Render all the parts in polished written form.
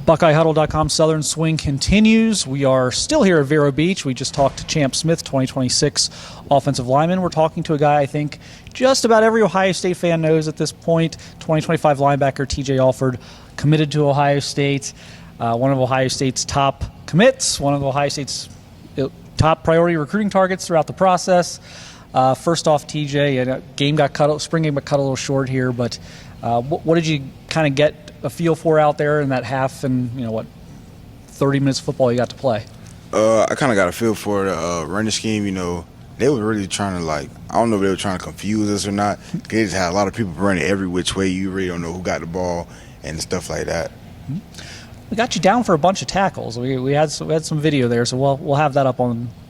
BuckeyeHuddle.com Southern Swing continues. We are still here at Vero Beach. We just talked to Champ Smith, 2026 offensive lineman. We're talking to a guy I think just about every Ohio State fan knows at this point, 2025 linebacker TJ Alford, committed to Ohio State, one of Ohio State's top commits, one of Ohio State's top priority recruiting targets throughout the process. First off, TJ, spring game got cut a little short here, but what did you kind of get a feel for out there in that half and 30 minutes of football you got to play? I kind of got a feel for the running scheme. They were really trying to, I don't know if they were trying to confuse us or not. They just had a lot of people running every which way. You really don't know who got the ball and stuff like that. We got you down for a bunch of tackles. We had some video there, so we'll have that up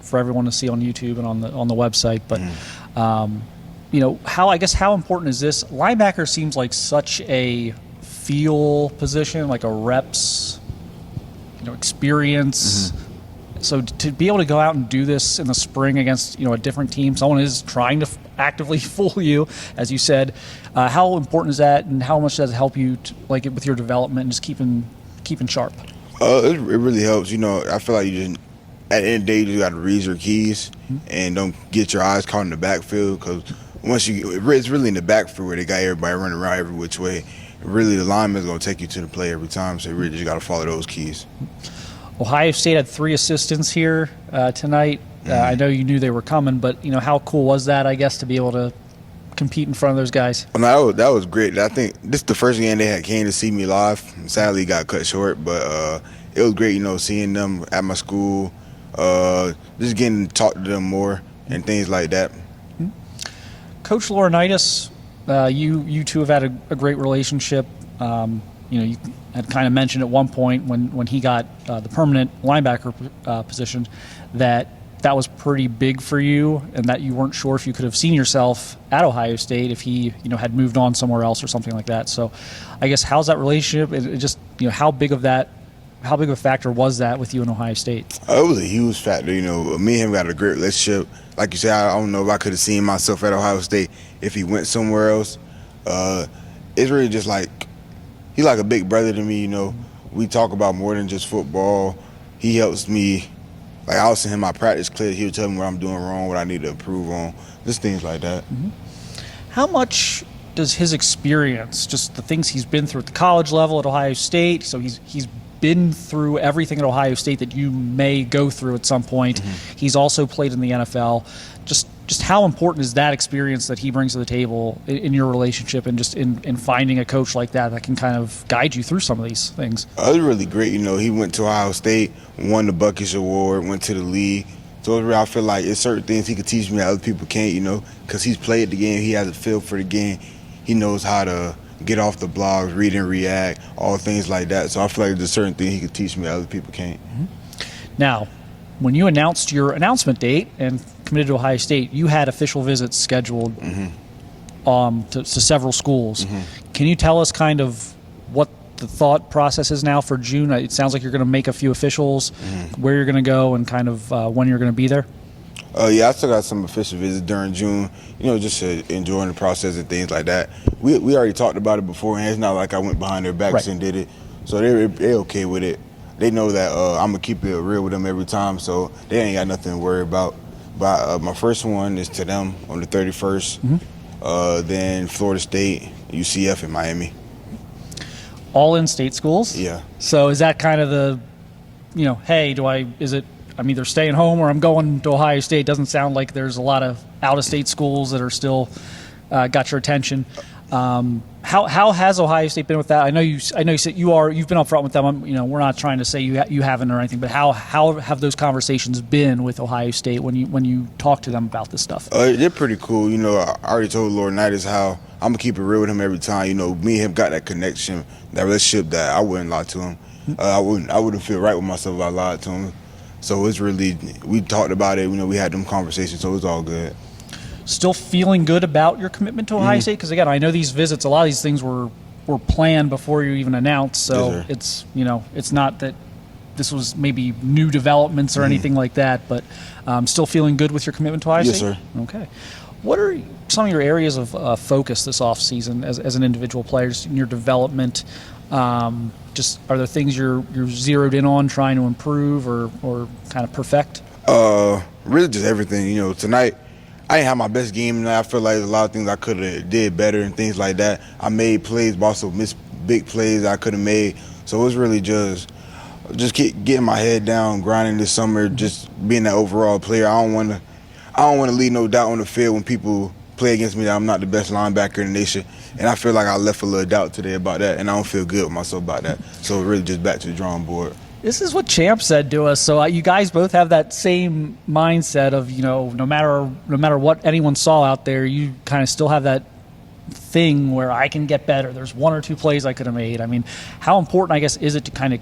for everyone to see on YouTube and on the website. But how important is this? Linebacker seems like such a feel position, like a reps, experience. So to be able to go out and do this in the spring against a different team, someone is trying to actively fool you, as you said. How important is that, and how much does it help you with your development and just keeping sharp? It really helps. I feel like you just, at the end of the day, you just got to read your keys and don't get your eyes caught in the backfield, because it's really in the backfield where they got everybody running around every which way. Really, the lineman's going to take you to the play every time, so you really just got to follow those keys. Ohio State had 3 assistants here tonight. I know you knew they were coming, but how cool was that, I guess, to be able to compete in front of those guys? No, that was great. I think this is the first game they came to see me live. Sadly, it got cut short, but it was great, seeing them at my school, just getting to talk to them more and things like that. Coach Laurentis, you two have had a great relationship. You had kind of mentioned at one point when he got the permanent linebacker position that was pretty big for you, and that you weren't sure if you could have seen yourself at Ohio State if he had moved on somewhere else or something like that. So I guess how's that relationship? It just how big of a factor was that with you in Ohio State? It was a huge factor. Me and him got a great relationship. Like you said, I don't know if I could have seen myself at Ohio State if he went somewhere else. It's really just he's like a big brother to me. We talk about more than just football. He helps me. I'll send him my practice clips. He'll tell me what I'm doing wrong, what I need to improve on, just things like that. How much does his experience, just the things he's been through at the college level at Ohio State, so he's been through everything at Ohio State that you may go through at some point. He's also played in the NFL. Just how important is that experience that he brings to the table in your relationship and just in finding a coach like that can kind of guide you through some of these things? It was really great. He went to Ohio State, won the Buckeyes Award, went to the league. So I feel like it's certain things he could teach me that other people can't, because he's played the game. He has a feel for the game. He knows how to get off the blocks, read and react, all things like that. So I feel like there's certain things he could teach me that other people can't. Now, when you announced your announcement date and committed to Ohio State, you had official visits scheduled to several schools. Can you tell us kind of what the thought process is now for June? It sounds like you're going to make a few officials, where you're going to go, and kind of when you're going to be there. Yeah, I still got some official visits during June, just enjoying the process and things like that. We already talked about it before, and it's not like I went behind their backs and did it. So they're okay with it. They know that I'm going to keep it real with them every time, so they ain't got nothing to worry about. But my first one is to them on the 31st, then Florida State, UCF, and Miami. All in-state schools? Yeah. So is that kind of the, hey, I'm either staying home or I'm going to Ohio State? Doesn't sound like there's a lot of out-of-state schools that are still got your attention. How has Ohio State been with that? I know you said you've been upfront with them. We're not trying to say you haven't or anything, but how have those conversations been with Ohio State when you talk to them about this stuff? They're pretty cool. I already told Laurentis how I'm gonna keep it real with him every time. Me and him got that connection, that relationship that I wouldn't lie to him. I wouldn't feel right with myself if I lied to him. So it's really, we talked about it. We had them conversations, so it's all good. Still feeling good about your commitment to Ohio State? Because again, I know these visits, a lot of these things were planned before you even announced. So it's it's not that this was maybe new developments or anything like that, but still feeling good with your commitment to Ohio State? Yes, sir. Okay. What are some of your areas of focus this offseason as an individual player, just in your development? Just are there things you're zeroed in on trying to improve or kind of perfect? Really just everything. You know, tonight I didn't have my best game tonight. I feel like there's a lot of things I could have did better and things like that. I made plays, but also missed big plays I could have made. So it was really just keep getting my head down, grinding this summer, just being that overall player. I don't want to leave no doubt on the field when people play against me that I'm not the best linebacker in the nation. And I feel like I left a little doubt today about that, and I don't feel good with myself about that. So really just back to the drawing board. This is what Champ said to us. So you guys both have that same mindset of, you know, no matter what anyone saw out there, you kind of still have that thing where I can get better. There's one or two plays I could have made. I mean, how important, I guess, is it to kind of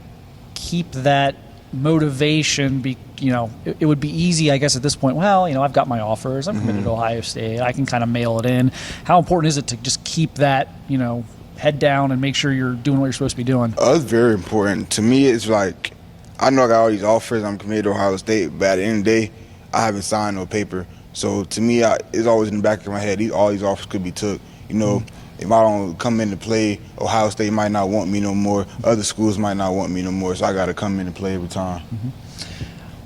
keep that motivation? You know, it would be easy, I guess, at this point. Well, you know, I've got my offers. I'm committed to Ohio State. I can kind of mail it in. How important is it to just keep that, you know, head down and make sure you're doing what you're supposed to be doing? It's very important. To me, it's like, I know I got all these offers. I'm committed to Ohio State, but at the end of the day, I haven't signed no paper. So to me, it's always in the back of my head, all these offers could be took. You know, if I don't come in to play, Ohio State might not want me no more. Other schools might not want me no more. So I got to come in and play every time.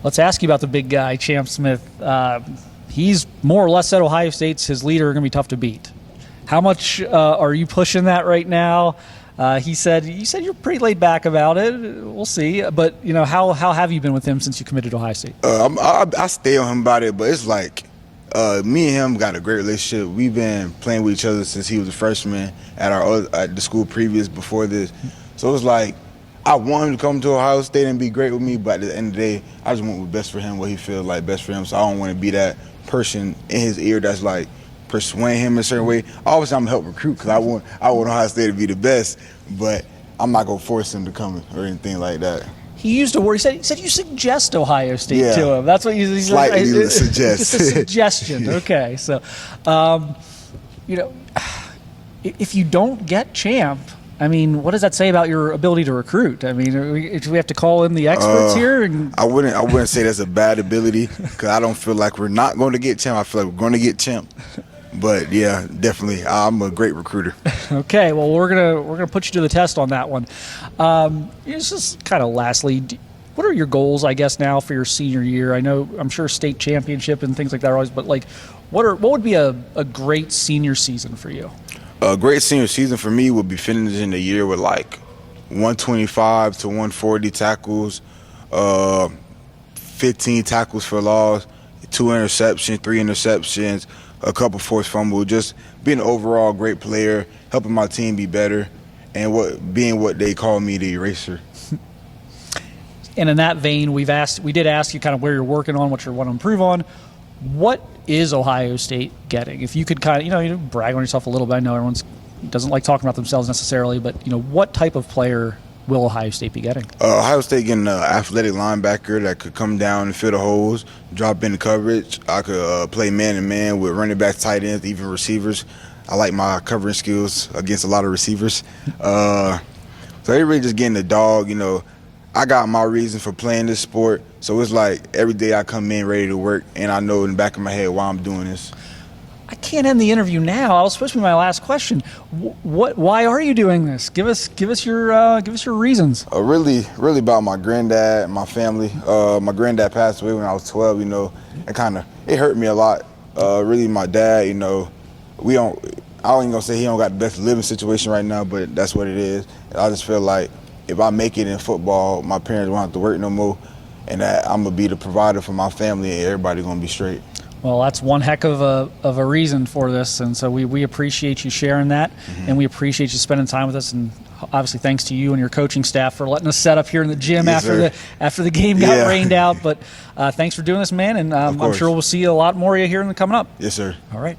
Let's ask you about the big guy, Champ Smith. He's more or less said Ohio State's his leader are going to be tough to beat. How much are you pushing that right now? You said you're pretty laid back about it. We'll see. But, you know, how have you been with him since you committed to Ohio State? I stay on him about it, but it's like me and him got a great relationship. We've been playing with each other since he was a freshman at the school previous before this. So it's like I want him to come to Ohio State and be great with me, but at the end of the day, I just want what's best for him, what he feels like best for him. So I don't want to be that person in his ear that's like persuade him in a certain way. Obviously, I'm gonna help recruit because I want Ohio State to be the best, but I'm not gonna force him to come or anything like that. He used a word. He said you suggest Ohio State to him. That's what he's slightly suggest. Just a suggestion. Okay, so you know, if you don't get Champ, I mean, what does that say about your ability to recruit? I mean, do we have to call in the experts here? I wouldn't say that's a bad ability because I don't feel like we're not going to get Champ. I feel like we're going to get Champ. But yeah, definitely, I'm a great recruiter. Okay, well, we're gonna put you to the test on that one. Just kind of lastly, what are your goals, I guess, now for your senior year? I'm sure state championship and things like that are always, but like, what would be a great senior season for you? A great senior season for me would be finishing the year with like 125 to 140 tackles, 15 tackles for loss, 2 interceptions, 3 interceptions, a couple forced fumbles, just being an overall great player, helping my team be better, and being what they call me, the eraser. And in that vein, we did ask you kind of where you're working on, what you want to improve on. What is Ohio State getting? If you could kind of, you brag on yourself a little bit. I know everyone doesn't like talking about themselves necessarily, but, what type of player will Ohio State be getting? Ohio State getting an athletic linebacker that could come down and fill the holes, drop in the coverage. I could play man-to-man with running backs, tight ends, even receivers. I like my covering skills against a lot of receivers. So they really just getting the dog. I got my reason for playing this sport. So it's like every day I come in ready to work, and I know in the back of my head why I'm doing this. I can't end the interview now. That was supposed to be my last question. Why are you doing this? Give us your reasons. Really about my granddad and my family. My granddad passed away when I was 12. It hurt me a lot. Really, my dad. I don't even gonna say he don't got the best living situation right now, but that's what it is. And I just feel like if I make it in football, my parents won't have to work no more, and that I'm gonna be the provider for my family, and everybody gonna be straight. Well, that's one heck of a reason for this, and so we appreciate you sharing that, and we appreciate you spending time with us, and obviously thanks to you and your coaching staff for letting us set up here in the gym after the game got rained out. But thanks for doing this, man, and I'm sure we'll see a lot more of you here in the coming up. Yes, sir. All right.